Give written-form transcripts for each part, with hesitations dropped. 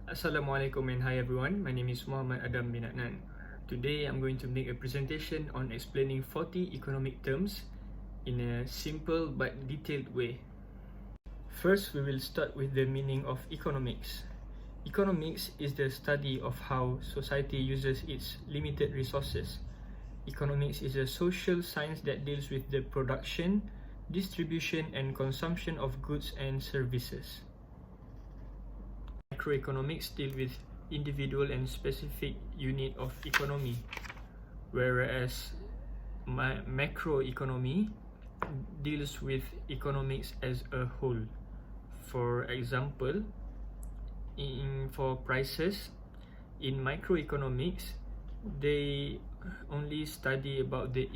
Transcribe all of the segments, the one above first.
Assalamualaikum and hi everyone, my name is Muhammad Adam bin Adnan. Today I'm going to make a presentation on explaining 40 economic terms in a simple but detailed way. First, we will start with the meaning of economics. Economics is the study of how society uses its limited resources. Economics is a social science that deals with the production, distribution and consumption of goods and services. Microeconomics deal with individual and specific unit of economy, whereas macroeconomy deals with economics as a whole. For example, for prices, in microeconomics, they only study about the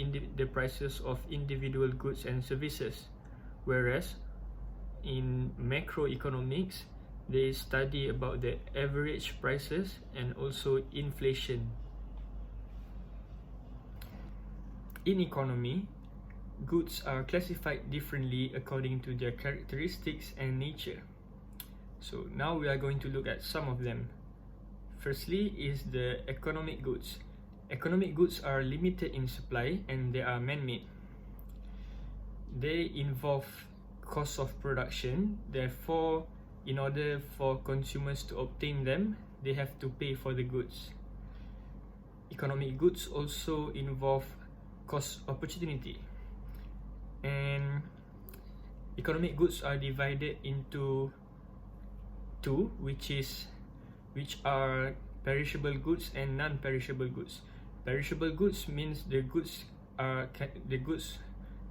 prices of individual goods and services, whereas in macroeconomics, they study about the average prices and also inflation. In economy, goods are classified differently according to their characteristics and nature. So now we are going to look at some of them. Firstly is the economic goods. Economic goods are limited in supply and they are man-made. They involve cost of production, therefore in order for consumers to obtain them, they have to pay for the goods. Economic goods also involve cost opportunity. And economic goods are divided into two, which are perishable goods and non-perishable goods. Perishable goods means the goods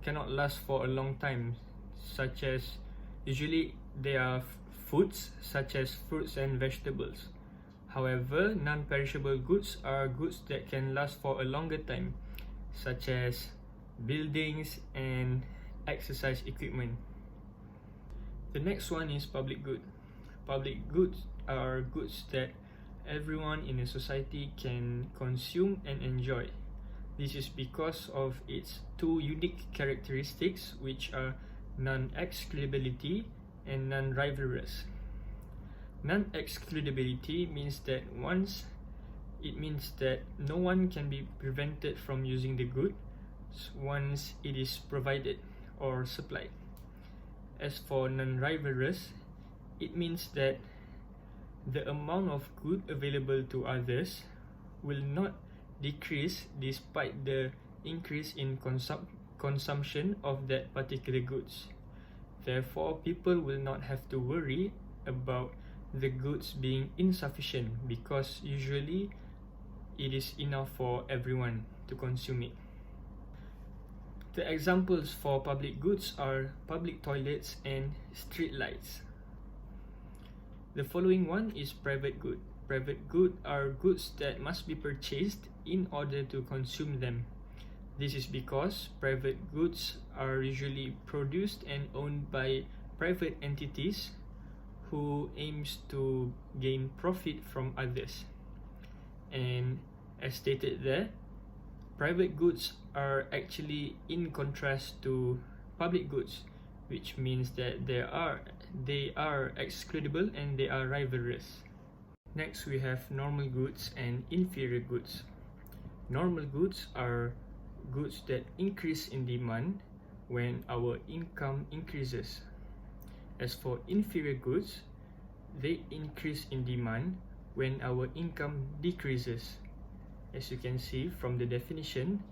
cannot last for a long time, such as usually they are foods such as fruits and vegetables. However, non-perishable goods are goods that can last for a longer time, such as buildings and exercise equipment. The next one is public good. Public goods are goods that everyone in a society can consume and enjoy. This is because of its two unique characteristics, which are non-excludability and non-rivalrous. Non-excludability means that no one can be prevented from using the good once it is provided or supplied. As for non-rivalrous, it means that the amount of good available to others will not decrease despite the increase in consumption of that particular goods. Therefore, people will not have to worry about the goods being insufficient because usually it is enough for everyone to consume it. The examples for public goods are public toilets and street lights. The following one is private good. Private good are goods that must be purchased in order to consume them. This is because private goods are usually produced and owned by private entities who aims to gain profit from others. And as stated there, private goods are actually in contrast to public goods, which means that they are excludable and they are rivalrous. Next, we have normal goods and inferior goods. Normal goods are goods that increase in demand when our income increases. As for inferior goods, they increase in demand when our income decreases. As you can see from the definition,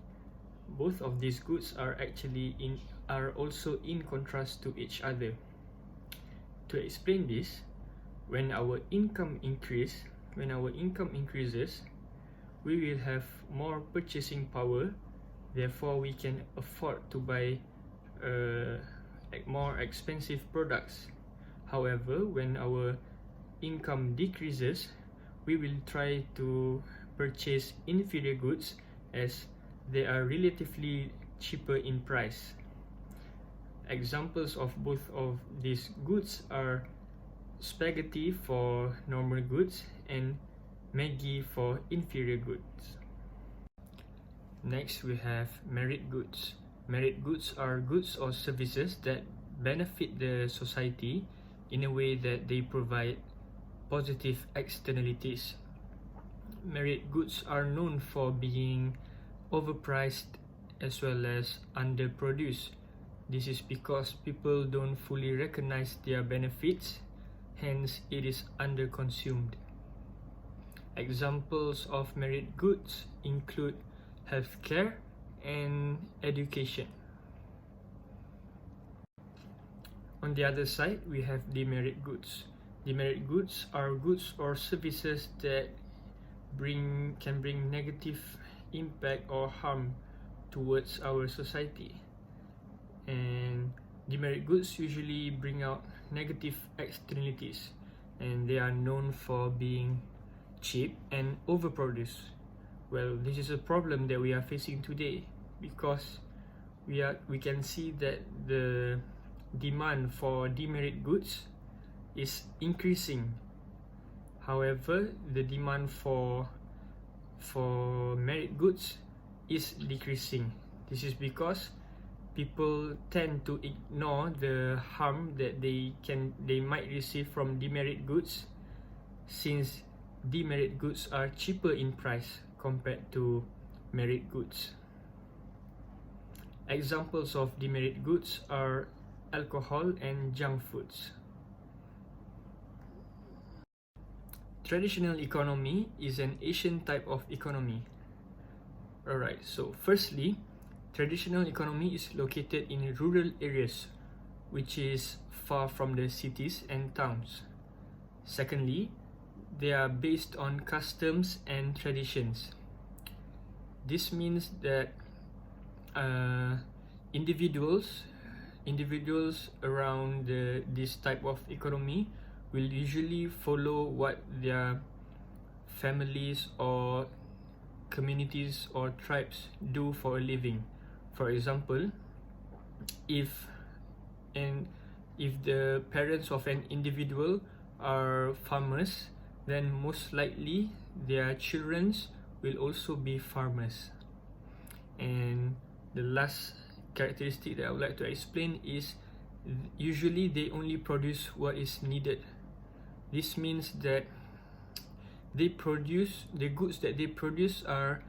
both of these goods are also in contrast to each other. To explain this, when our income increases, we will have more purchasing power. Therefore, we can afford to buy more expensive products. However, when our income decreases, we will try to purchase inferior goods as they are relatively cheaper in price. Examples of both of these goods are spaghetti for normal goods and Maggi for inferior goods. Next, we have merit goods. Merit goods are goods or services that benefit the society in a way that they provide positive externalities. Merit goods are known for being overpriced as well as underproduced. This is because people don't fully recognize their benefits, hence it is underconsumed. Examples of merit goods include healthcare and education. On the other side, we have demerit goods. Demerit goods are goods or services that can bring negative impact or harm towards our society. And demerit goods usually bring out negative externalities, and they are known for being cheap and overproduced. Well, this is a problem that we are facing today because we can see that the demand for demerit goods is increasing. However, the demand for merit goods is decreasing. This is because people tend to ignore the harm that they might receive from demerit goods, since demerit goods are cheaper in price compared to merit goods. Examples of demerit goods are alcohol and junk foods. Traditional economy is an Asian type of economy. Alright, so firstly, traditional economy is located in rural areas, which is far from the cities and towns. Secondly, they are based on customs and traditions. This means that individuals around this type of economy will usually follow what their families or communities or tribes do for a living. For example, if the parents of an individual are farmers, then most likely their children will also be farmers. And the last characteristic that I would like to explain is usually they only produce what is needed. This means that the goods that they produce are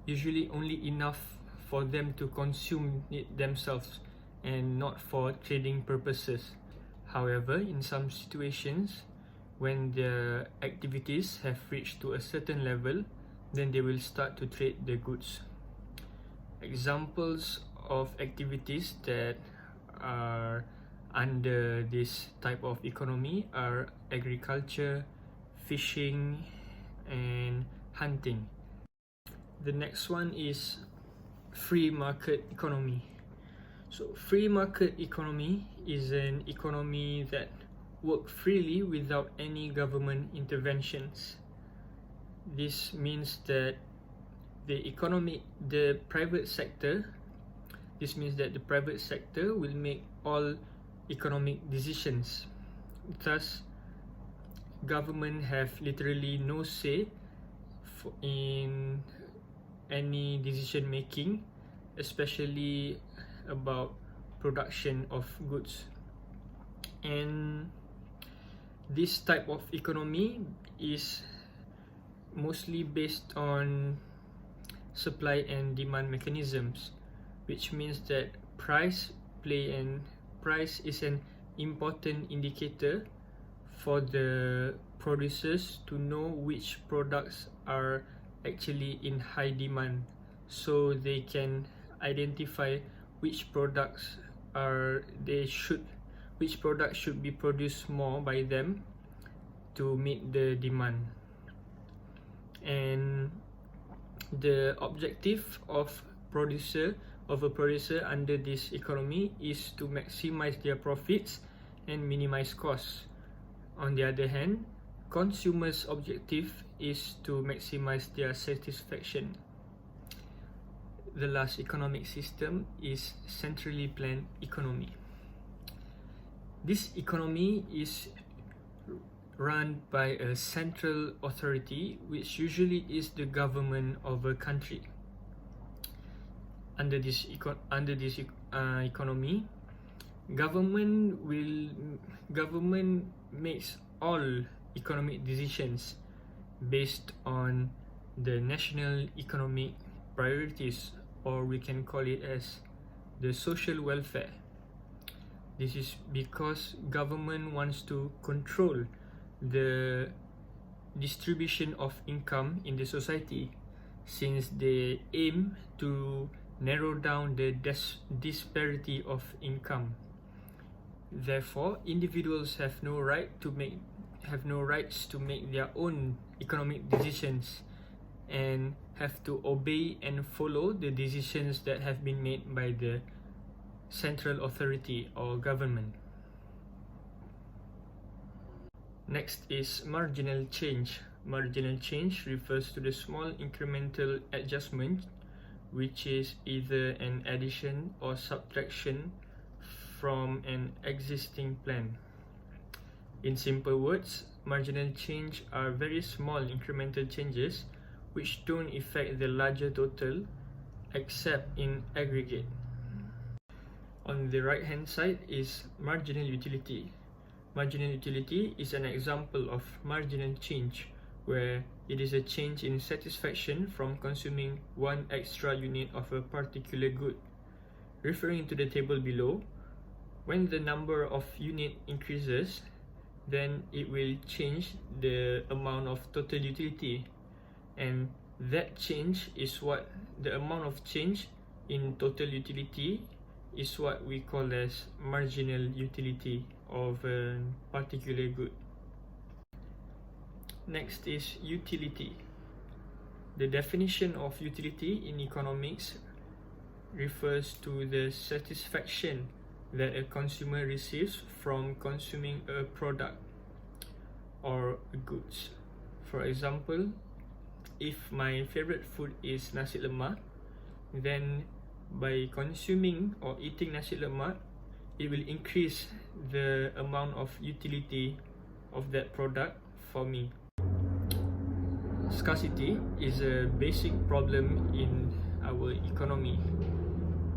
usually only enough for them to consume it themselves and not for trading purposes. However, in some situations, when the activities have reached to a certain level, then they will start to trade the goods. Examples of activities that are under this type of economy are agriculture, fishing, and hunting. The next one is free market economy. So free market economy is an economy that works freely without any government interventions. This means that the private sector will make all economic decisions. Thus, government have literally no say in any decision making, especially about production of goods. And this type of economy is mostly based on supply and demand mechanisms, which means that price is an important indicator for the producers to know which products are actually in high demand, so they can identify which products should be produced more by them to meet the demand. And the objective of a producer under this economy is to maximize their profits and minimize costs. On the other hand, consumers' objective is to maximize their satisfaction. The last economic system is centrally planned economy. This economy is run by a central authority, which usually is the government of a country. Under this economy, government makes all economic decisions based on the national economic priorities, or we can call it as the social welfare. This is because government wants to control the distribution of income in the society, since they aim to narrow down the disparity of income. Therefore, individuals have no rights to make their own economic decisions and have to obey and follow the decisions that have been made by the central authority or government. Next is marginal change. Marginal change refers to the small incremental adjustment, which is either an addition or subtraction from an existing plan. In simple words, marginal change are very small incremental changes which don't affect the larger total except in aggregate. On the right hand side is marginal utility. Marginal utility is an example of marginal change, where it is a change in satisfaction from consuming one extra unit of a particular good. Referring to the table below, when the number of unit increases, then it will change the amount of total utility, and that change is what the amount of change in total utility is what we call as marginal utility of a particular good. Next is utility. The definition of utility in economics refers to the satisfaction that a consumer receives from consuming a product or goods. For example, if my favorite food is nasi lemak, then by consuming or eating nasi lemak, it will increase the amount of utility of that product for me. Scarcity is a basic problem in our economy.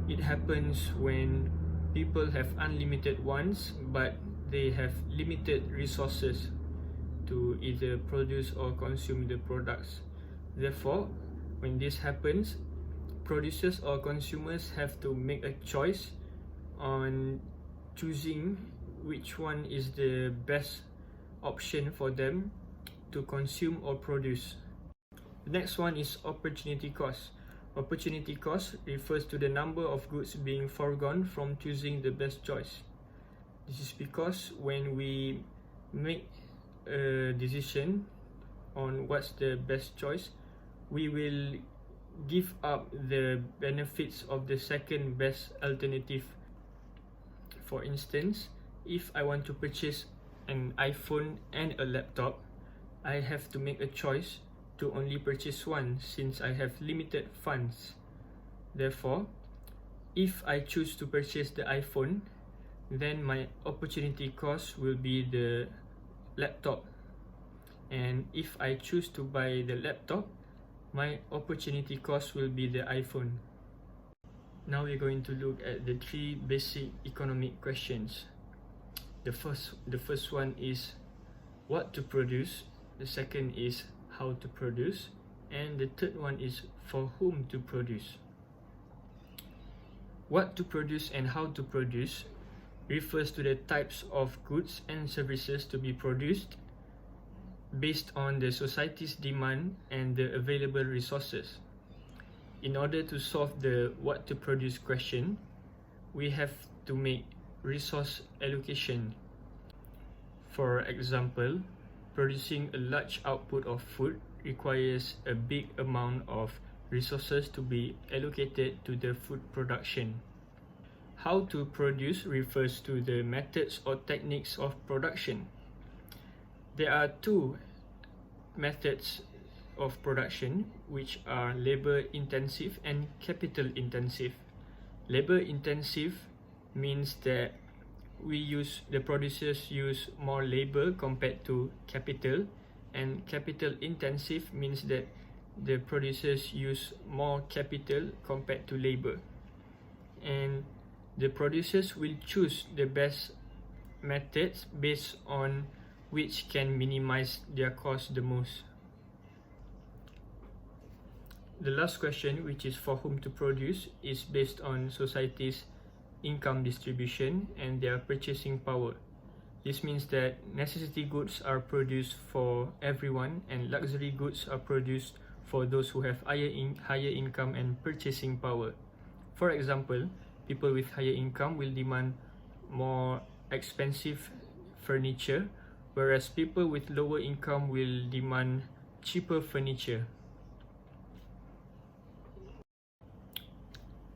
It happens when people have unlimited wants, but they have limited resources to either produce or consume the products. Therefore, when this happens, producers or consumers have to make a choice on choosing which one is the best option for them to consume or produce. The next one is opportunity cost. Opportunity cost refers to the number of goods being foregone from choosing the best choice. This is because when we make a decision on what's the best choice, we will give up the benefits of the second best alternative. For instance, if I want to purchase an iPhone and a laptop, I have to make a choice to only purchase one since I have limited funds. Therefore, if I choose to purchase the iPhone, then my opportunity cost will be the laptop. And if I choose to buy the laptop, my opportunity cost will be the iPhone. Now we're going to look at the three basic economic questions. The first one is what to produce. The second is how to produce, and the third one is for whom to produce. What to produce and how to produce refers to the types of goods and services to be produced based on the society's demand and the available resources. In order to solve the what to produce question, we have to make resource allocation. For example, producing a large output of food requires a big amount of resources to be allocated to the food production. How to produce refers to the methods or techniques of production. There are two methods of production, which are labor intensive and capital intensive. Labor intensive means that the producers use more labor compared to capital, and capital intensive means that the producers use more capital compared to labor. And the producers will choose the best methods based on which can minimize their cost the most. The last question, which is for whom to produce, is based on society's income distribution and their purchasing power. This means that necessity goods are produced for everyone and luxury goods are produced for those who have higher income and purchasing power. For example, people with higher income will demand more expensive furniture, whereas people with lower income will demand cheaper furniture.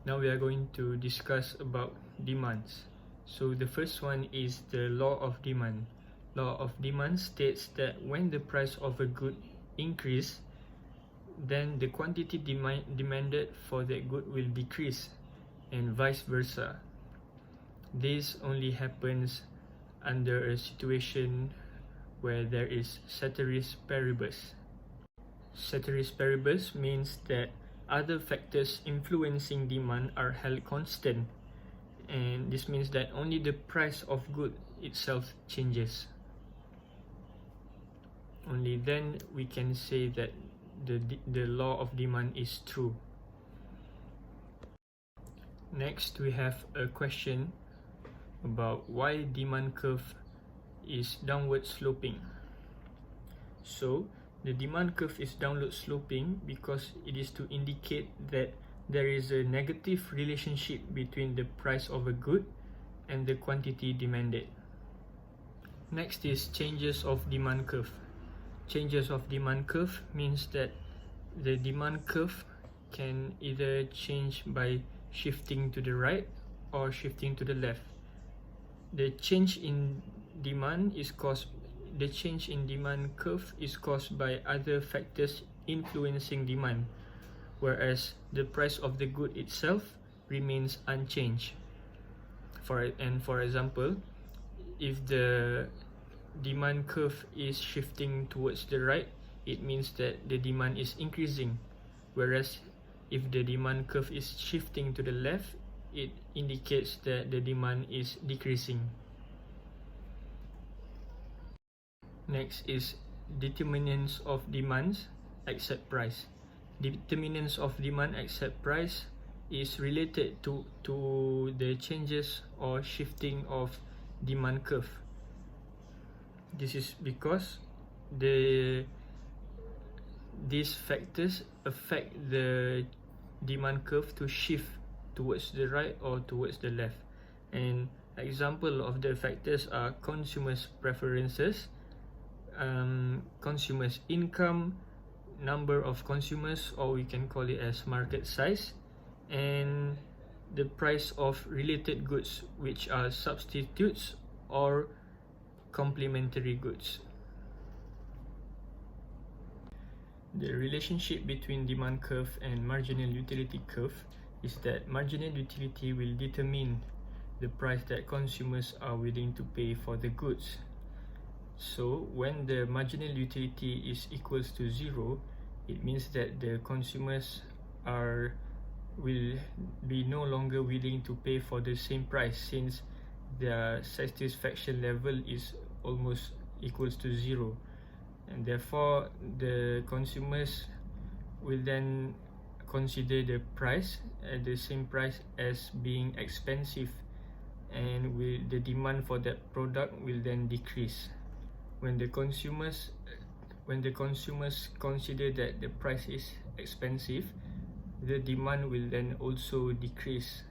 Now we are going to discuss about demands. So the first one is the law of demand. Law of demand states that when the price of a good increase, then the quantity demanded for that good will decrease, and vice versa. This only happens under a situation where there is ceteris paribus. Ceteris paribus means that other factors influencing demand are held constant, and this means that only the price of good itself changes. Only then we can say that the law of demand is true. Next, we have a question about why demand curve is downward sloping. So the demand curve is downward sloping because it is to indicate that there is a negative relationship between the price of a good and the quantity demanded. Next is changes of demand curve. Changes of demand curve means that the demand curve can either change by shifting to the right or shifting to the left. The change in demand curve is caused by other factors influencing demand, whereas the price of the good itself remains unchanged. For example, if the demand curve is shifting towards the right, it means that the demand is increasing, whereas if the demand curve is shifting to the left, it indicates that the demand is decreasing. Next is determinants of demands except price. Determinants of demand except price is related to the changes or shifting of demand curve. This is because these factors affect the demand curve to shift towards the right or towards the left. And example of the factors are consumers' preferences, consumers' income, number of consumers, or we can call it as market size, and the price of related goods, which are substitutes or complementary goods. The relationship between demand curve and marginal utility curve is that marginal utility will determine the price that consumers are willing to pay for the goods. So when the marginal utility is equals to 0, it means that the consumers will be no longer willing to pay for the same price, since their satisfaction level is almost equals to 0, and therefore the consumers will then consider the price at the same price as being expensive, and the demand for that product will then decrease. When the consumers consider that the price is expensive, the demand will then also decrease.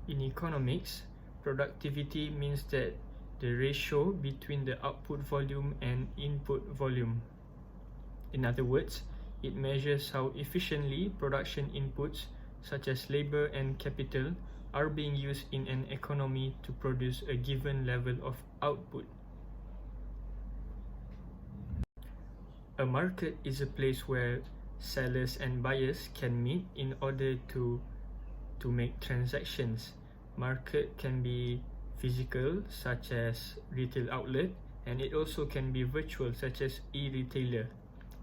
In economics, productivity means that the ratio between the output volume and input volume. In other words, it measures how efficiently production inputs such as labor and capital are being used in an economy to produce a given level of output. A market is a place where sellers and buyers can meet in order to make transactions. Market can be physical, such as retail outlet, and it also can be virtual, such as e-retailer.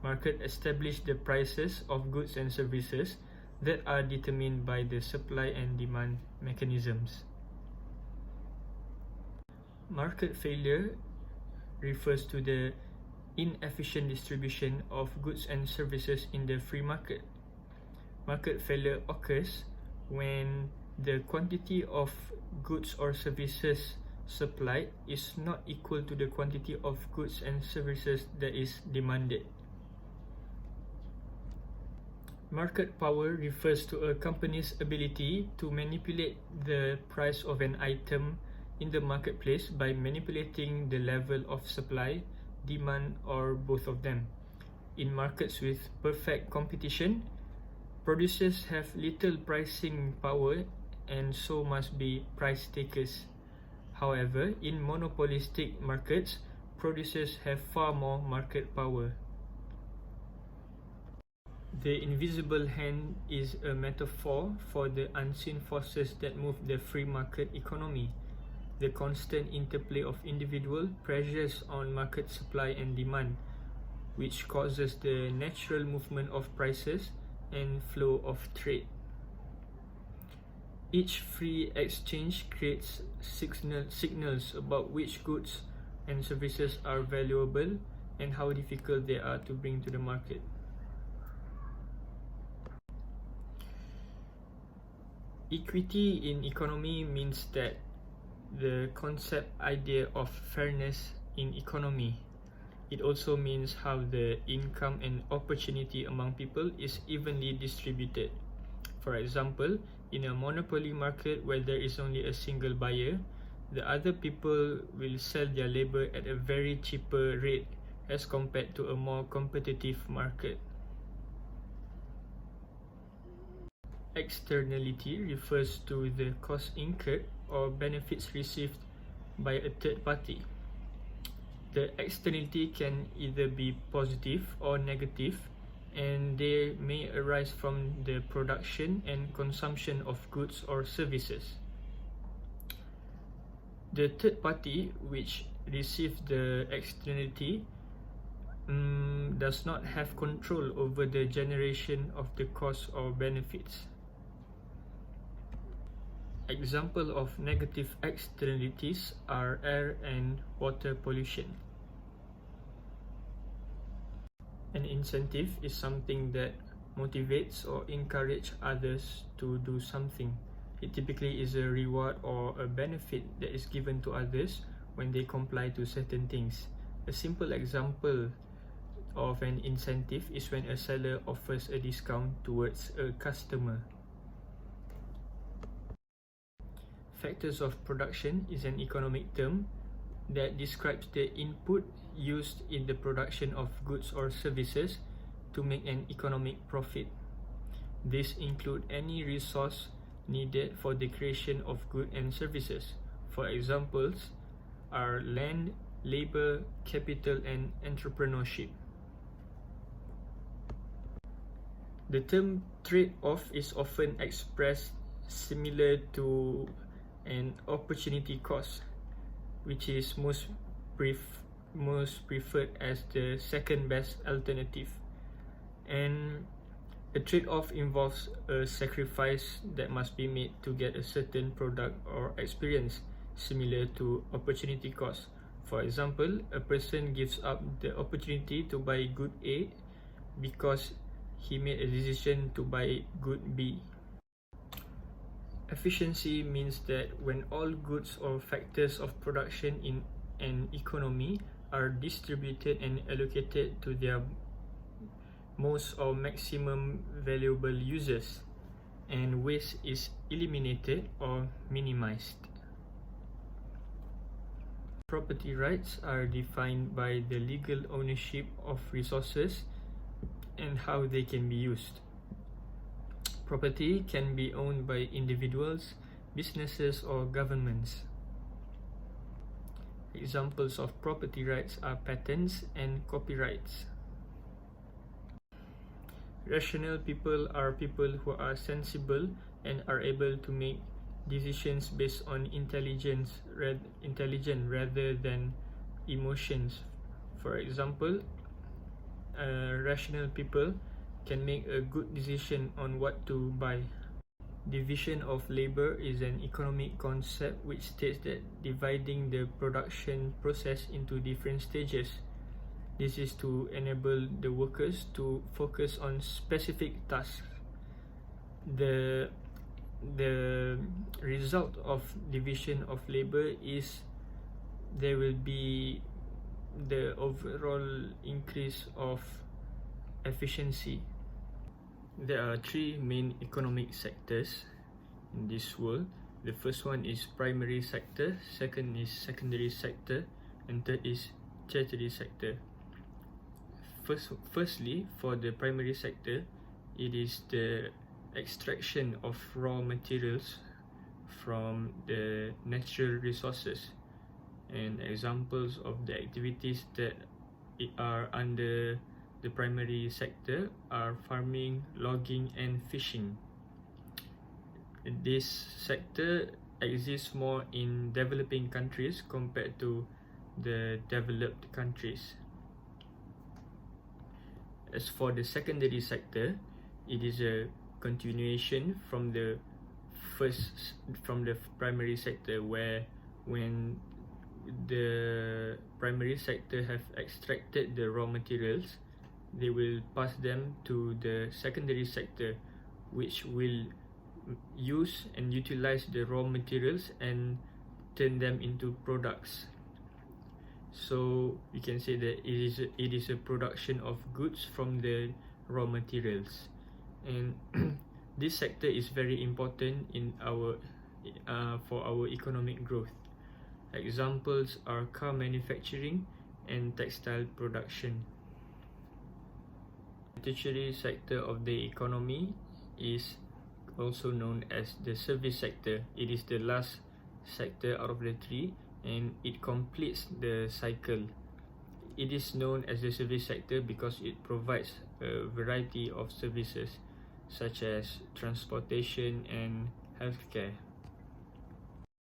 Market establish the prices of goods and services that are determined by the supply and demand mechanisms. Market failure refers to the inefficient distribution of goods and services in the free market. Market failure occurs when the quantity of goods or services supplied is not equal to the quantity of goods and services that is demanded. Market power refers to a company's ability to manipulate the price of an item in the marketplace by manipulating the level of supply, demand, or both of them. In markets with perfect competition, producers have little pricing power and so must be price takers. However, in monopolistic markets, producers have far more market power. The invisible hand is a metaphor for the unseen forces that move the free market economy. The constant interplay of individual pressures on market supply and demand, which causes the natural movement of prices and flow of trade. Each free exchange creates signals about which goods and services are valuable and how difficult they are to bring to the market. Equity in economy means that the concept idea of fairness in economy. It also means how the income and opportunity among people is evenly distributed. For example, in a monopoly market where there is only a single buyer, the other people will sell their labor at a very cheaper rate as compared to a more competitive market. Externality refers to the cost incurred or benefits received by a third party. The externality can either be positive or negative, and they may arise from the production and consumption of goods or services. The third party which receives the externality does not have control over the generation of the cost or benefits. Examples of negative externalities are air and water pollution. An incentive is something that motivates or encourages others to do something. It typically is a reward or a benefit that is given to others when they comply to certain things. A simple example of an incentive is when a seller offers a discount towards a customer. Factors of production is an economic term that describes the input used in the production of goods or services to make an economic profit. These include any resource needed for the creation of goods and services. For examples are land, labor, capital, and entrepreneurship. The term trade-off is often expressed similar to an opportunity cost, which is most preferred as the second best alternative. And a trade-off involves a sacrifice that must be made to get a certain product or experience, similar to opportunity cost. For example, a person gives up the opportunity to buy good A because he made a decision to buy good B. Efficiency means that when all goods or factors of production in an economy are distributed and allocated to their most or maximum valuable users, and waste is eliminated or minimized. Property rights are defined by the legal ownership of resources and how they can be used. Property can be owned by individuals, businesses, or governments. Examples of property rights are patents and copyrights. Rational people are people who are sensible and are able to make decisions based on intelligence rather than emotions. For example, rational people can make a good decision on what to buy. Division of labor is an economic concept which states that dividing the production process into different stages. This is to enable the workers to focus on specific tasks. The result of division of labor is there will be the overall increase of efficiency. There are three main economic sectors in this world. The first one is primary sector, second is secondary sector, and third is tertiary sector. Firstly, for the primary sector, it is the extraction of raw materials from the natural resources, and examples of the activities that are under the primary sector are farming, logging, and fishing. This sector exists more in developing countries compared to the developed countries. As for the secondary sector, it is a continuation from the primary sector, where when the primary sector have extracted the raw materials, they will pass them to the secondary sector, which will use and utilize the raw materials and turn them into products. So we can say that it is a production of goods from the raw materials, and this sector is very important in our for our economic growth. Examples are car manufacturing and textile production. The tertiary sector of the economy is also known as the service sector. It is the last sector out of the three, and it completes the cycle. It is known as the service sector because it provides a variety of services such as transportation and healthcare.